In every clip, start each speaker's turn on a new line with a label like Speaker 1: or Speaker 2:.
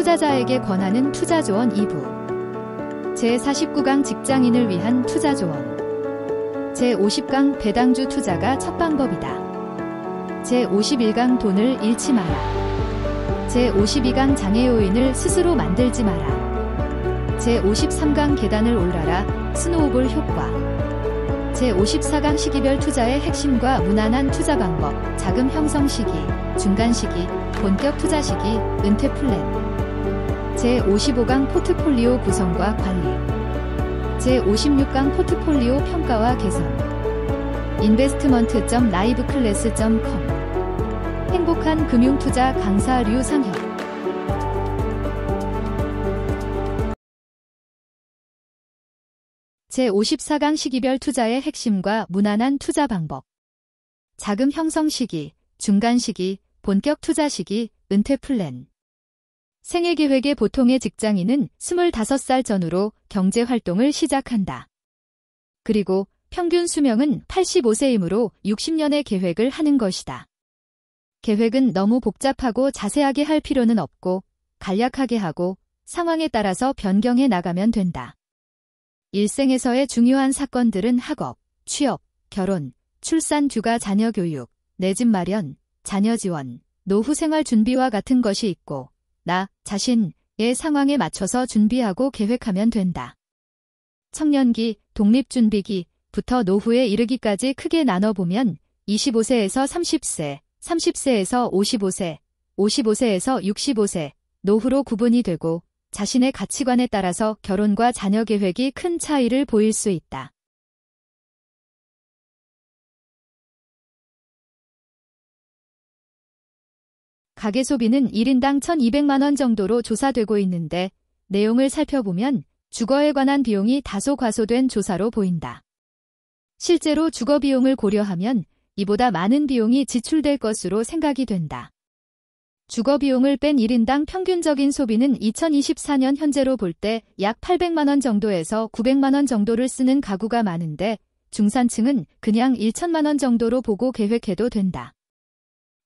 Speaker 1: 투자자에게 권하는 투자조언 2부. 제49강 직장인을 위한 투자조언. 제50강 배당주 투자가 첫 방법이다. 제51강 돈을 잃지 마라. 제52강 장애 요인을 스스로 만들지 마라. 제53강 계단을 올라라. 스노우볼 효과. 제54강 시기별 투자의 핵심과 무난한 투자 방법, 자금 형성 시기, 중간 시기, 본격 투자 시기, 은퇴 플랜. 제55강 포트폴리오 구성과 관리. 제56강 포트폴리오 평가와 개선. investment.liveclass.com. 행복한 금융투자 강사 류상혁. 제54강 시기별 투자의 핵심과 무난한 투자 방법. 자금 형성 시기, 중간 시기, 본격 투자 시기, 은퇴 플랜. 생애계획의 보통의 직장인은 25살 전후로 경제활동을 시작한다. 그리고 평균 수명은 85세이므로 60년의 계획을 하는 것이다. 계획은 너무 복잡하고 자세하게 할 필요는 없고 간략하게 하고 상황에 따라서 변경해 나가면 된다. 일생에서의 중요한 사건들은 학업, 취업, 결혼, 출산, 휴가, 자녀 교육, 내 집 마련, 자녀 지원, 노후 생활 준비와 같은 것이 있고 나 자신의 상황에 맞춰서 준비하고 계획하면 된다. 청년기, 독립준비기부터 노후에 이르기까지 크게 나눠보면 25세에서 30세, 30세에서 55세, 55세에서 65세, 노후로 구분이 되고 자신의 가치관에 따라서 결혼과 자녀 계획이 큰 차이를 보일 수 있다. 가계소비는 1인당 1,200만원 정도로 조사되고 있는데 내용을 살펴보면 주거에 관한 비용이 다소 과소된 조사로 보인다. 실제로 주거 비용을 고려하면 이보다 많은 비용이 지출될 것으로 생각이 된다. 주거 비용을 뺀 1인당 평균적인 소비는 2024년 현재로 볼 때 약 800만원 정도에서 900만원 정도를 쓰는 가구가 많은데 중산층은 그냥 1천만원 정도로 보고 계획해도 된다.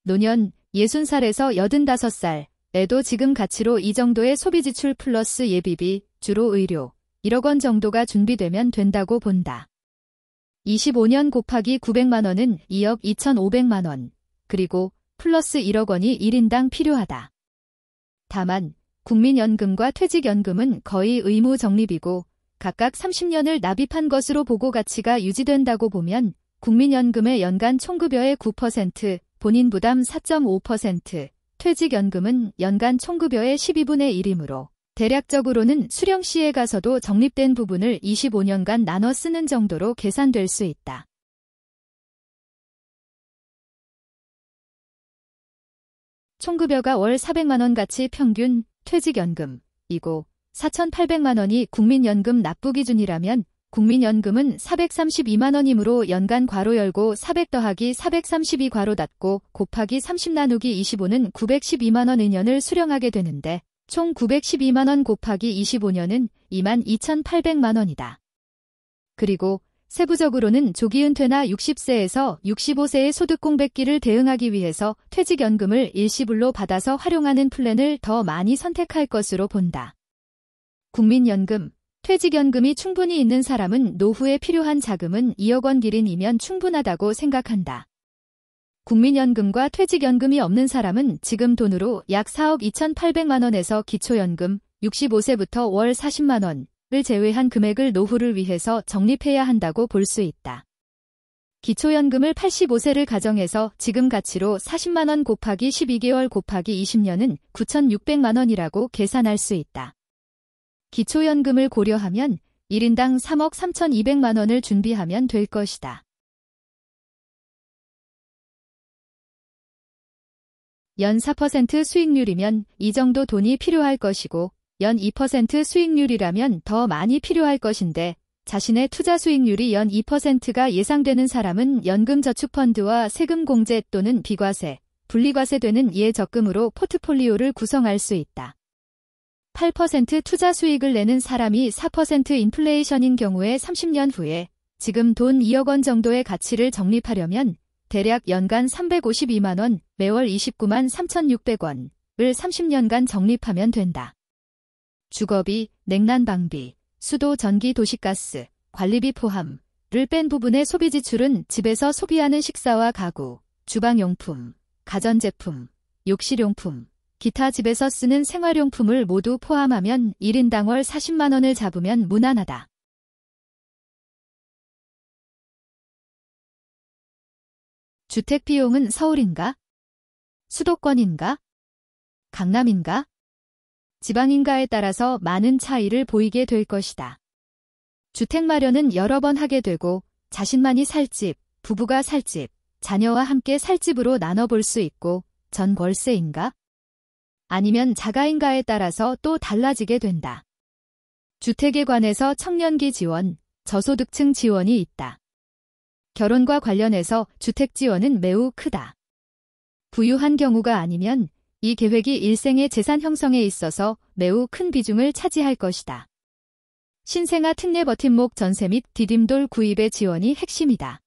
Speaker 1: 노년 60살에서 85살에도 지금 가치로 이 정도의 소비 지출 플러스 예비비, 주로 의료, 1억 원 정도가 준비되면 된다고 본다. 25년 곱하기 900만원은 2억 2,500만원, 그리고 플러스 1억 원이 1인당 필요하다. 다만 국민연금과 퇴직연금은 거의 의무 적립이고 각각 30년을 납입한 것으로 보고 가치가 유지된다고 보면 국민연금의 연간 총급여의 9%, 본인 부담 4.5%, 퇴직연금은 연간 총급여의 12분의 1이므로 대략적으로는 수령시에 가서도 적립된 부분을 25년간 나눠 쓰는 정도로 계산될 수 있다. 총급여가 월 400만원 가치 평균 퇴직연금이고 4,800만원이 국민연금 납부 기준이라면 국민연금은 432만원이므로 연간 괄호 열고 400 더하기 432 괄호 닫고 곱하기 30 나누기 25는 912만원 1년을 수령하게 되는데 총 912만원 곱하기 25년은 22,800만원이다. 그리고 세부적으로는 조기 은퇴나 60세에서 65세의 소득 공백기를 대응하기 위해서 퇴직연금을 일시불로 받아서 활용하는 플랜을 더 많이 선택할 것으로 본다. 국민연금, 퇴직연금이 충분히 있는 사람은 노후에 필요한 자금은 2억 원 기린이면 충분하다고 생각한다. 국민연금과 퇴직연금이 없는 사람은 지금 돈으로 약 4억 2,800만원에서 기초연금, 65세부터 월 40만원, 을 제외한 금액을 노후를 위해서 적립해야 한다고 볼 수 있다. 기초연금을 85세를 가정해서 지금 가치로 40만원 곱하기 12개월 곱하기 20년은 9,600만원이라고 계산할 수 있다. 기초연금을 고려하면 1인당 3억 3,200만원을 준비하면 될 것이다. 연 4% 수익률이면 이 정도 돈이 필요할 것이고 연 2% 수익률이라면 더 많이 필요할 것인데 자신의 투자 수익률이 연 2%가 예상되는 사람은 연금저축펀드와 세금공제 또는 비과세, 분리과세되는 예적금으로 포트폴리오를 구성할 수 있다. 8% 투자 수익을 내는 사람이 4% 인플레이션인 경우에 30년 후에 지금 돈 2억 원 정도의 가치를 적립하려면 대략 연간 352만 원, 매월 29만 3,600원, 30년간 적립하면 된다. 주거비, 냉난방비, 수도, 전기, 도시가스, 관리비 포함을 뺀 부분의 소비 지출은 집에서 소비하는 식사와 가구, 주방용품, 가전제품, 욕실용품, 기타 집에서 쓰는 생활용품을 모두 포함하면 1인당 월 40만 원을 잡으면 무난하다. 주택 비용은 서울인가? 수도권인가? 강남인가? 지방인가에 따라서 많은 차이를 보이게 될 것이다. 주택 마련은 여러 번 하게 되고 자신만이 살 집, 부부가 살 집, 자녀와 함께 살 집으로 나눠볼 수 있고 전월세인가? 아니면 자가인가에 따라서 또 달라지게 된다. 주택에 관해서 청년기 지원, 저소득층 지원이 있다. 결혼과 관련해서 주택 지원은 매우 크다. 부유한 경우가 아니면 이 계획이 일생의 재산 형성에 있어서 매우 큰 비중을 차지할 것이다. 신생아 특례 버팀목 전세 및 디딤돌 구입의 지원이 핵심이다.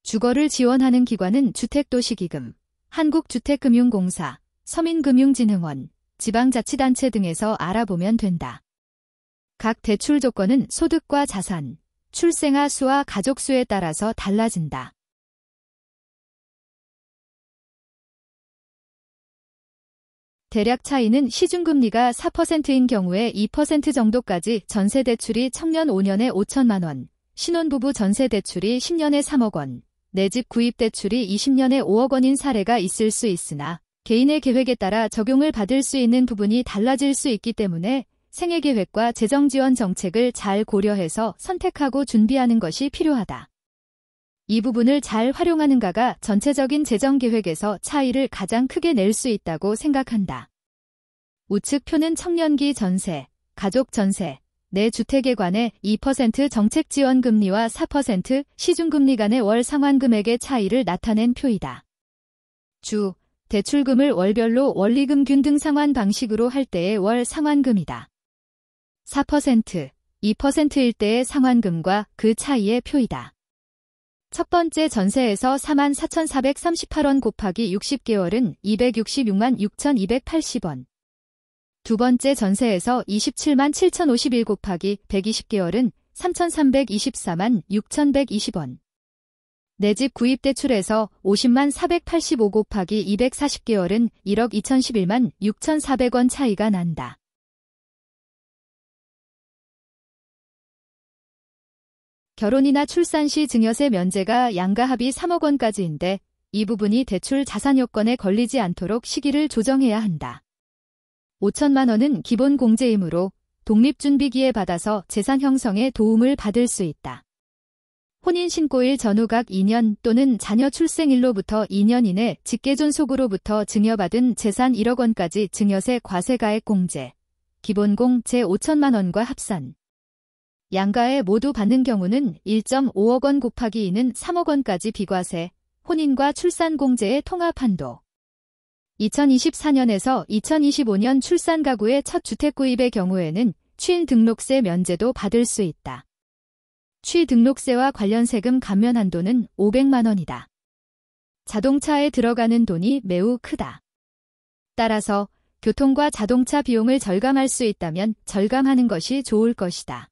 Speaker 1: 주거를 지원하는 기관은 주택도시기금, 한국주택금융공사, 서민금융진흥원, 지방자치단체 등에서 알아보면 된다. 각 대출 조건은 소득과 자산, 출생아 수와 가족 수에 따라서 달라진다. 대략 차이는 시중금리가 4%인 경우에 2% 정도까지 전세대출이 청년 5년에 5천만 원, 신혼부부 전세대출이 10년에 3억 원, 내 집 구입대출이 20년에 5억 원인 사례가 있을 수 있으나 개인의 계획에 따라 적용을 받을 수 있는 부분이 달라질 수 있기 때문에 생애계획과 재정지원 정책을 잘 고려해서 선택하고 준비하는 것이 필요하다. 이 부분을 잘 활용하는가가 전체적인 재정계획에서 차이를 가장 크게 낼 수 있다고 생각한다. 우측 표는 청년기 전세, 가족 전세, 내 주택에 관해 2% 정책지원금리와 4% 시중금리 간의 월 상환금액의 차이를 나타낸 표이다. 주, 대출금을 월별로 원리금 균등 상환 방식으로 할 때의 월 상환금이다. 4%, 2%일 때의 상환금과 그 차이의 표이다. 첫 번째 전세에서 44,438원 곱하기 60개월은 266만 6,280원. 두 번째 전세에서 27만 7,051 곱하기 120개월은 3,324만 6,120원. 내 집 구입대출에서 50만 485 곱하기 240개월은 1억 2,011만 6,400원 차이가 난다. 결혼이나 출산 시 증여세 면제가 양가 합의 3억 원까지인데 이 부분이 대출 자산 요건에 걸리지 않도록 시기를 조정해야 한다. 5천만 원은 기본 공제이므로 독립준비기에 받아서 재산 형성에 도움을 받을 수 있다. 혼인신고일 전후 각 2년 또는 자녀 출생일로부터 2년 이내 직계존속으로부터 증여받은 재산 1억 원까지 증여세 과세가액 공제, 기본공 제 5천만 원과 합산. 양가에 모두 받는 경우는 1.5억 원 곱하기 2는 3억 원까지 비과세, 혼인과 출산공제의 통합한도. 2024년에서 2025년 출산 가구의 첫 주택 구입의 경우에는 취등록세 면제도 받을 수 있다. 취등록세와 관련 세금 감면 한도는 500만 원이다. 자동차에 들어가는 돈이 매우 크다. 따라서 교통과 자동차 비용을 절감할 수 있다면 절감하는 것이 좋을 것이다.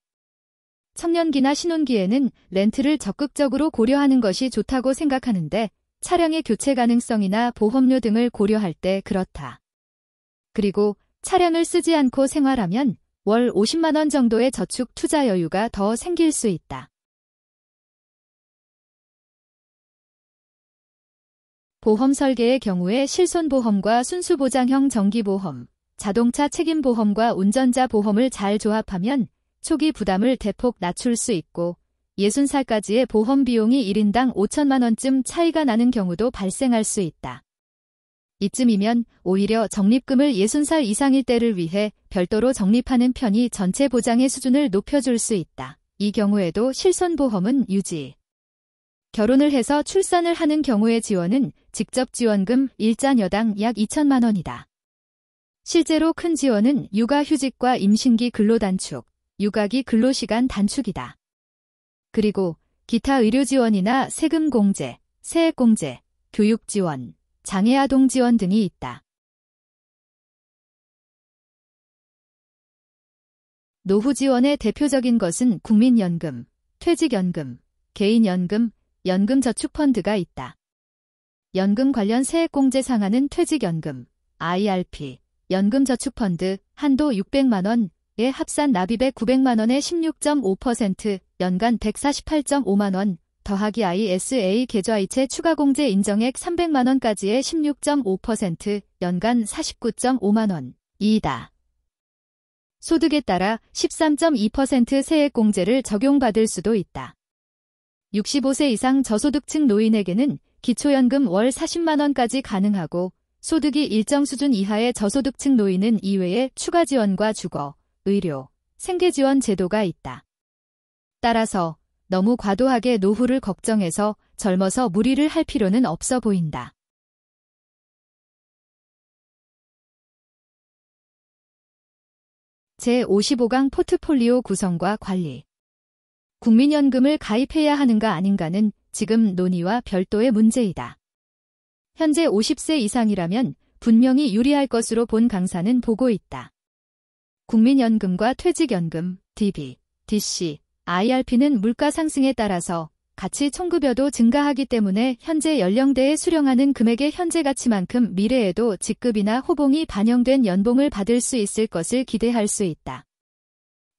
Speaker 1: 청년기나 신혼기에는 렌트를 적극적으로 고려하는 것이 좋다고 생각하는데 차량의 교체 가능성이나 보험료 등을 고려할 때 그렇다. 그리고 차량을 쓰지 않고 생활하면 월 50만 원 정도의 저축 투자 여유가 더 생길 수 있다. 보험 설계의 경우에 실손보험과 순수보장형 정기보험, 자동차 책임보험과 운전자 보험을 잘 조합하면 초기 부담을 대폭 낮출 수 있고 60살까지의 보험 비용이 1인당 5천만 원쯤 차이가 나는 경우도 발생할 수 있다. 이쯤이면 오히려 적립금을 60살 이상일 때를 위해 별도로 적립하는 편이 전체 보장의 수준을 높여줄 수 있다. 이 경우에도 실손보험은 유지. 결혼을 해서 출산을 하는 경우의 지원은 직접 지원금 일자녀당 약 2천만 원이다. 실제로 큰 지원은 육아휴직과 임신기 근로단축, 육아기 근로시간 단축이다. 그리고 기타 의료지원이나 세금공제, 세액공제, 교육지원, 장애아동 지원 등이 있다. 노후 지원의 대표적인 것은 국민연금, 퇴직연금, 개인연금, 연금저축펀드가 있다. 연금 관련 세액공제 상한은 퇴직연금, IRP, 연금저축펀드 한도 600만 원의 합산 납입액 900만 원의 16.5%, 연간 148.5만 원, 더하기 ISA 계좌이체 추가공제 인정액 300만 원까지의 16.5%, 연간 49.5만 원, 이다. 소득에 따라 13.2% 세액공제를 적용받을 수도 있다. 65세 이상 저소득층 노인에게는 기초연금 월 40만 원까지 가능하고 소득이 일정 수준 이하의 저소득층 노인은 이외에 추가 지원과 주거, 의료, 생계지원 제도가 있다. 따라서 너무 과도하게 노후를 걱정해서 젊어서 무리를 할 필요는 없어 보인다. 제55강 포트폴리오 구성과 관리. 국민연금을 가입해야 하는가 아닌가는 지금 논의와 별도의 문제이다. 현재 50세 이상이라면 분명히 유리할 것으로 본 강사는 보고 있다. 국민연금과 퇴직연금, DB, DC, IRP는 물가 상승에 따라서 가치 총급여도 증가하기 때문에 현재 연령대에 수령하는 금액의 현재 가치만큼 미래에도 직급이나 호봉이 반영된 연봉을 받을 수 있을 것을 기대할 수 있다.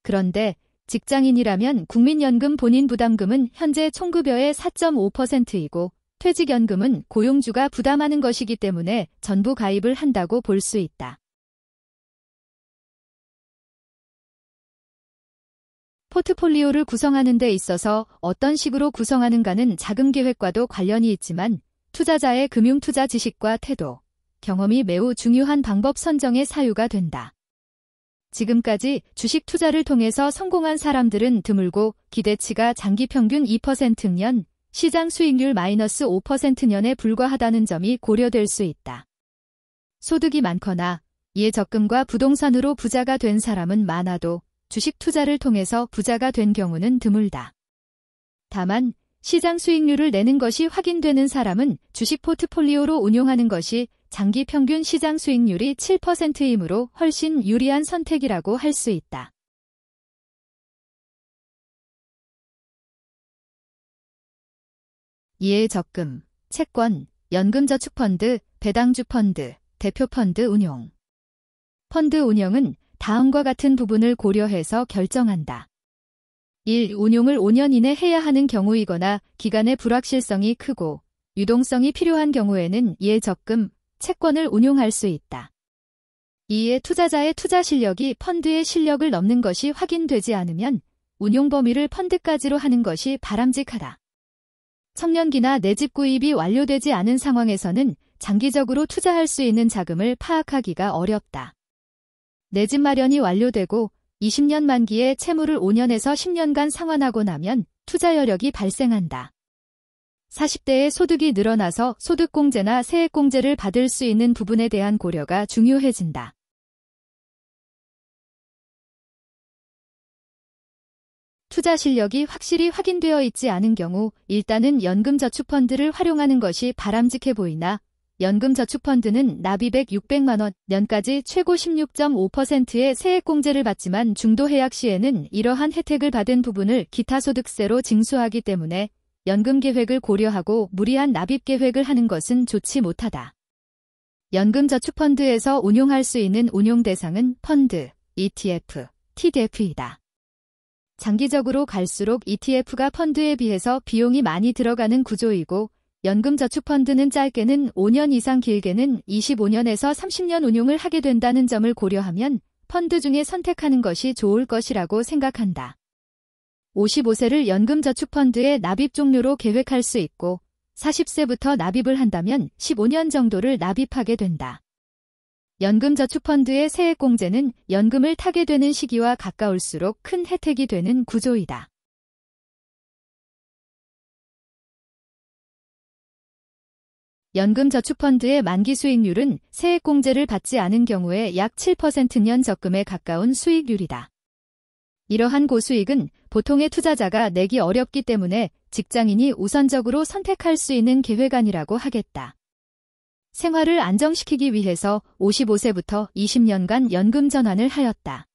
Speaker 1: 그런데 직장인이라면 국민연금 본인 부담금은 현재 총급여의 4.5%이고 퇴직연금은 고용주가 부담하는 것이기 때문에 전부 가입을 한다고 볼 수 있다. 포트폴리오를 구성하는 데 있어서 어떤 식으로 구성하는가는 자금 계획과도 관련이 있지만 투자자의 금융투자 지식과 태도, 경험이 매우 중요한 방법 선정의 사유가 된다. 지금까지 주식 투자를 통해서 성공한 사람들은 드물고 기대치가 장기 평균 2%년, 시장 수익률 마이너스 5%년에 불과하다는 점이 고려될 수 있다. 소득이 많거나 이에 적금과 부동산으로 부자가 된 사람은 많아도 주식 투자를 통해서 부자가 된 경우는 드물다. 다만 시장 수익률을 내는 것이 확인되는 사람은 주식 포트폴리오로 운용하는 것이 장기 평균 시장 수익률이 7%이므로 훨씬 유리한 선택이라고 할 수 있다. 이에 적금, 채권, 연금저축펀드, 배당주펀드, 대표펀드 운용. 펀드 운영은 다음과 같은 부분을 고려해서 결정한다. 1. 운용을 5년 이내 해야 하는 경우이거나 기간의 불확실성이 크고 유동성이 필요한 경우에는 이에 적금, 채권을 운용할 수 있다. 2. 투자자의 투자 실력이 펀드의 실력을 넘는 것이 확인되지 않으면 운용 범위를 펀드까지로 하는 것이 바람직하다. 청년기나 내 집 구입이 완료되지 않은 상황에서는 장기적으로 투자할 수 있는 자금을 파악하기가 어렵다. 내 집 마련이 완료되고 20년 만기에 채무를 5년에서 10년간 상환하고 나면 투자 여력이 발생한다. 40대의 소득이 늘어나서 소득공제나 세액공제를 받을 수 있는 부분에 대한 고려가 중요해진다. 투자 실력이 확실히 확인되어 있지 않은 경우 일단은 연금저축펀드를 활용하는 것이 바람직해 보이나 연금저축펀드는 납입액 600만 원, 년까지 최고 16.5%의 세액공제를 받지만 중도해약 시에는 이러한 혜택을 받은 부분을 기타소득세로 징수하기 때문에 연금계획을 고려하고 무리한 납입계획을 하는 것은 좋지 못하다. 연금저축펀드에서 운용할 수 있는 운용 대상은 펀드, ETF, TDF이다. 장기적으로 갈수록 ETF가 펀드에 비해서 비용이 많이 들어가는 구조이고 연금저축펀드는 짧게는 5년 이상 길게는 25년에서 30년 운용을 하게 된다는 점을 고려하면 펀드 중에 선택하는 것이 좋을 것이라고 생각한다. 55세를 연금저축펀드의 납입 종료로 계획할 수 있고 40세부터 납입을 한다면 15년 정도를 납입하게 된다. 연금저축펀드의 세액공제는 연금을 타게 되는 시기와 가까울수록 큰 혜택이 되는 구조이다. 연금저축펀드의 만기 수익률은 세액공제를 받지 않은 경우에 약 7%년 적금에 가까운 수익률이다. 이러한 고수익은 보통의 투자자가 내기 어렵기 때문에 직장인이 우선적으로 선택할 수 있는 계획안이라고 하겠다. 생활을 안정시키기 위해서 55세부터 20년간 연금 전환을 하였다.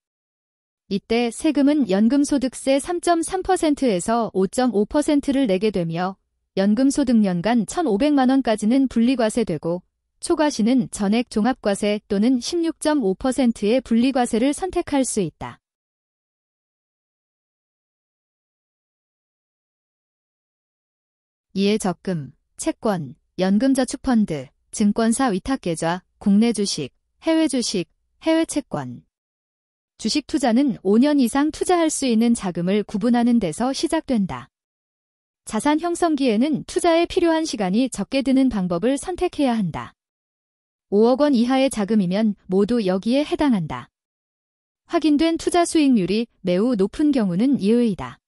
Speaker 1: 이때 세금은 연금소득세 3.3%에서 5.5%를 내게 되며 연금소득 연간 1,500만 원까지는 분리과세되고 초과시는 전액 종합과세 또는 16.5%의 분리과세를 선택할 수 있다. 이에 적금, 채권, 연금저축펀드, 증권사 위탁계좌, 국내 주식, 해외 주식, 해외 채권. 주식 투자는 5년 이상 투자할 수 있는 자금을 구분하는 데서 시작된다. 자산 형성기에는 투자에 필요한 시간이 적게 드는 방법을 선택해야 한다. 5억 원 이하의 자금이면 모두 여기에 해당한다. 확인된 투자 수익률이 매우 높은 경우는 예외이다.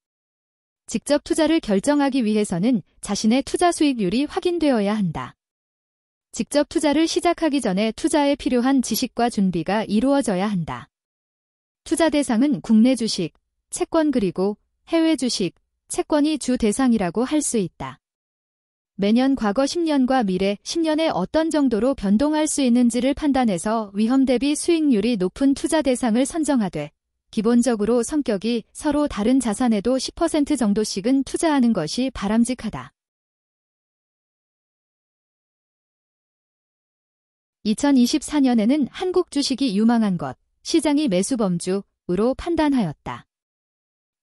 Speaker 1: 직접 투자를 결정하기 위해서는 자신의 투자 수익률이 확인되어야 한다. 직접 투자를 시작하기 전에 투자에 필요한 지식과 준비가 이루어져야 한다. 투자 대상은 국내 주식, 채권 그리고 해외 주식, 채권이 주 대상이라고 할 수 있다. 매년 과거 10년과 미래 10년에 어떤 정도로 변동할 수 있는지를 판단해서 위험 대비 수익률이 높은 투자 대상을 선정하되 기본적으로 성격이 서로 다른 자산에도 10% 정도씩은 투자하는 것이 바람직하다. 2024년에는 한국 주식이 유망한 것, 시장이 매수범주로 판단하였다.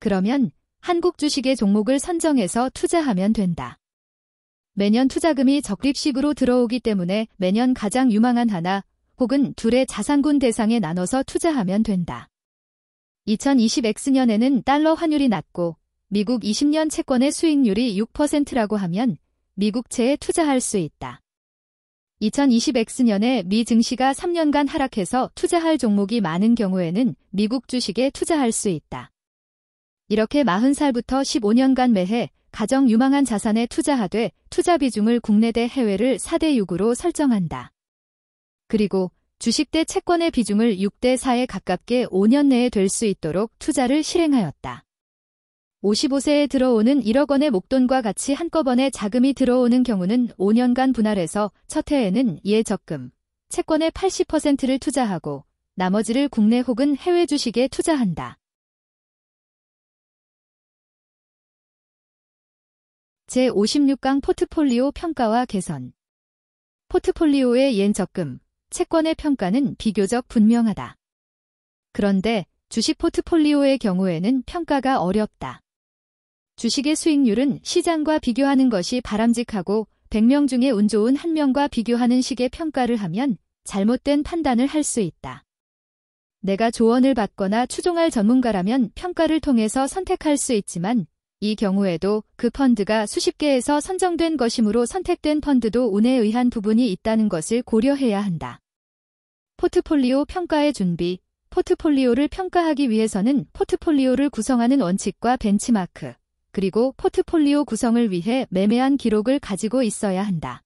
Speaker 1: 그러면 한국 주식의 종목을 선정해서 투자하면 된다. 매년 투자금이 적립식으로 들어오기 때문에 매년 가장 유망한 하나 혹은 둘의 자산군 대상에 나눠서 투자하면 된다. 2020X년에는 달러 환율이 낮고 미국 20년 채권의 수익률이 6%라고 하면 미국채에 투자할 수 있다. 2020X년에 미 증시가 3년간 하락해서 투자할 종목이 많은 경우에는 미국 주식에 투자할 수 있다. 이렇게 40살부터 15년간 매해 가장 유망한 자산에 투자하되 투자 비중을 국내 대 해외를 4대 6으로 설정한다. 그리고 주식 대 채권의 비중을 6대 4에 가깝게 5년 내에 될 수 있도록 투자를 실행하였다. 55세에 들어오는 1억 원의 목돈과 같이 한꺼번에 자금이 들어오는 경우는 5년간 분할해서 첫 해에는 예적금, 채권의 80%를 투자하고 나머지를 국내 혹은 해외 주식에 투자한다. 제56강 포트폴리오 평가와 개선. 포트폴리오의 예적금, 채권의 평가는 비교적 분명하다. 그런데 주식 포트폴리오의 경우에는 평가가 어렵다. 주식의 수익률은 시장과 비교하는 것이 바람직하고 100명 중에 운 좋은 1명과 비교하는 식의 평가를 하면 잘못된 판단을 할 수 있다. 내가 조언을 받거나 추종할 전문가라면 평가를 통해서 선택할 수 있지만 이 경우에도 그 펀드가 수십 개에서 선정된 것이므로 선택된 펀드도 운에 의한 부분이 있다는 것을 고려해야 한다. 포트폴리오 평가의 준비. 포트폴리오를 평가하기 위해서는 포트폴리오를 구성하는 원칙과 벤치마크, 그리고 포트폴리오 구성을 위해 매매한 기록을 가지고 있어야 한다.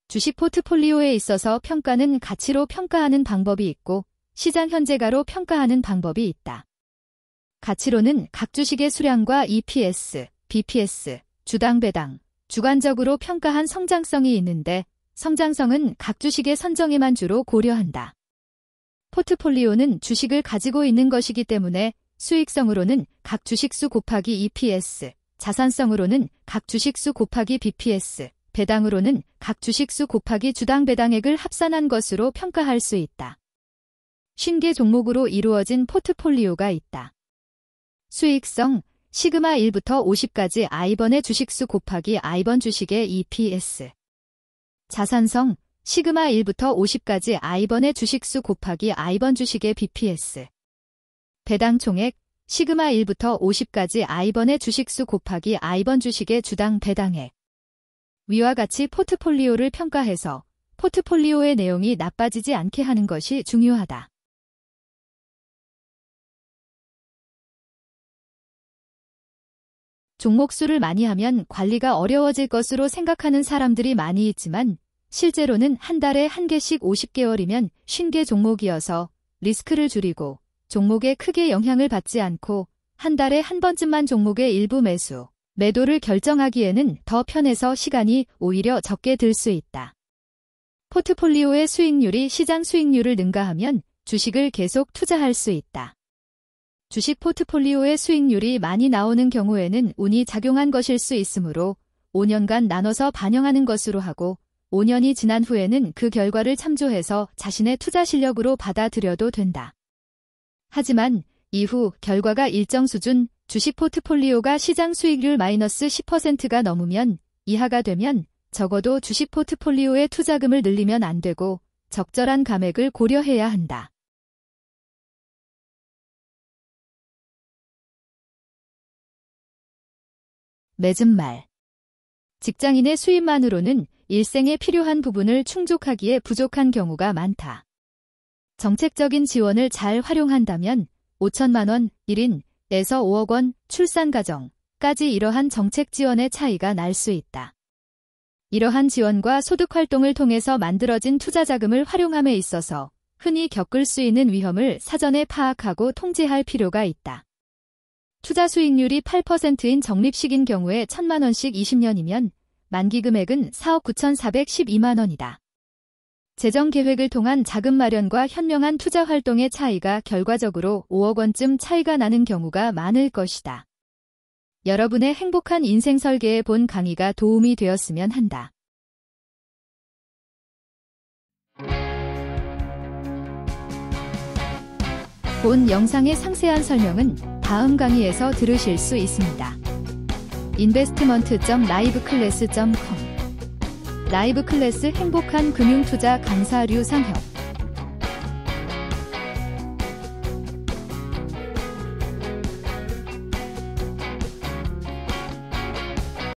Speaker 1: 주식 포트폴리오에 있어서 평가는 가치로 평가하는 방법이 있고 시장 현재가로 평가하는 방법이 있다. 가치로는 각 주식의 수량과 EPS, BPS, 주당 배당, 주관적으로 평가한 성장성이 있는데 성장성은 각 주식의 선정에만 주로 고려한다. 포트폴리오는 주식을 가지고 있는 것이기 때문에 수익성으로는 각 주식수 곱하기 EPS, 자산성으로는 각 주식수 곱하기 BPS, 배당으로는 각 주식수 곱하기 주당 배당액을 합산한 것으로 평가할 수 있다. 50개 종목으로 이루어진 포트폴리오가 있다. 수익성, 시그마 1부터 50까지 I번의 주식수 곱하기 I번 주식의 EPS. 자산성, 시그마 1부터 50까지 I번의 주식수 곱하기 I번 주식의 BPS. 배당 총액, 시그마 1부터 50까지 I번의 주식수 곱하기 I번 주식의 주당 배당액. 위와 같이 포트폴리오를 평가해서 포트폴리오의 내용이 나빠지지 않게 하는 것이 중요하다. 종목수를 많이 하면 관리가 어려워질 것으로 생각하는 사람들이 많이 있지만 실제로는 한 달에 한 개씩 50개월이면 50개 종목이어서 리스크를 줄이고 종목에 크게 영향을 받지 않고 한 달에 한 번쯤만 종목의 일부 매수, 매도를 결정하기에는 더 편해서 시간이 오히려 적게 들 수 있다. 포트폴리오의 수익률이 시장 수익률을 능가하면 주식을 계속 투자할 수 있다. 주식 포트폴리오의 수익률이 많이 나오는 경우에는 운이 작용한 것일 수 있으므로 5년간 나눠서 반영하는 것으로 하고 5년이 지난 후에는 그 결과를 참조해서 자신의 투자 실력으로 받아들여도 된다. 하지만 이후 결과가 일정 수준, 주식 포트폴리오가 시장 수익률 마이너스 10%가 넘으면 이하가 되면 적어도 주식 포트폴리오의 투자금을 늘리면 안 되고 적절한 감액을 고려해야 한다. 맺은 말. 직장인의 수입만으로는 일생에 필요한 부분을 충족하기에 부족한 경우가 많다. 정책적인 지원을 잘 활용한다면 5천만 원, 1인에서 5억 원, 출산가정까지 이러한 정책 지원의 차이가 날 수 있다. 이러한 지원과 소득활동을 통해서 만들어진 투자자금을 활용함에 있어서 흔히 겪을 수 있는 위험을 사전에 파악하고 통제할 필요가 있다. 투자 수익률이 8%인 적립식인 경우에 1,000만 원씩 20년이면 만기 금액은 4억 9,412만 원이다. 재정 계획을 통한 자금 마련과 현명한 투자 활동의 차이가 결과적으로 5억 원쯤 차이가 나는 경우가 많을 것이다. 여러분의 행복한 인생 설계에 본 강의가 도움이 되었으면 한다. 본 영상의 상세한 설명은 다음 강의에서 들으실 수 있습니다. investment.liveclass.com 라이브클래스 행복한 금융투자 강사 류상혁